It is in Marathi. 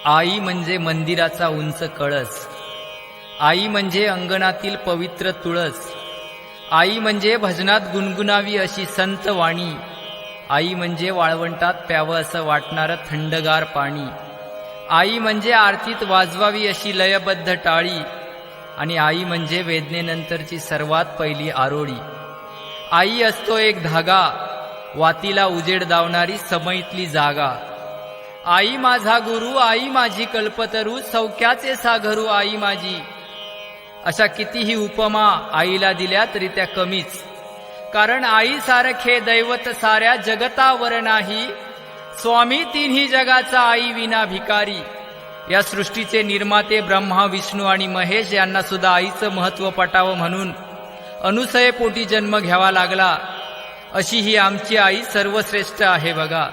आई म्हणजे मंदिराचा उंच कळस, आई म्हणजे अंगणातील पवित्र तुळस, आई म्हणजे भजनात गुणगुणावी अशी संत वाणी, आई म्हणजे वाळवंटात प्यावं असं वाटणारं थंडगार पाणी, आई म्हणजे आरतीत वाजवावी अशी लयबद्ध टाळी, आणि आई म्हणजे वेदनेनंतरची सर्वात पहिली आरोळी. आई असतो एक धागा, वातीला उजेड दावणारी समईतली जागा. आई माझा गुरु, आई माझी कल्पतरू, सौख्याचे सागरू आई माझी. अशा कितीही उपमा आईला दिल्या तरी त्या कमीच, कारण आई सारखे दैवत साऱ्या जगतावर नाही. स्वामी तिन्ही जगाचा आई विना भिकारी. या सृष्टीचे निर्माते ब्रह्मा, विष्णू आणि महेश यांना सुद्धा आईचं महत्त्व पटावं म्हणून अनुसयेपोटी जन्म घ्यावा लागला. अशी ही आमची आई सर्वश्रेष्ठ आहे बघा.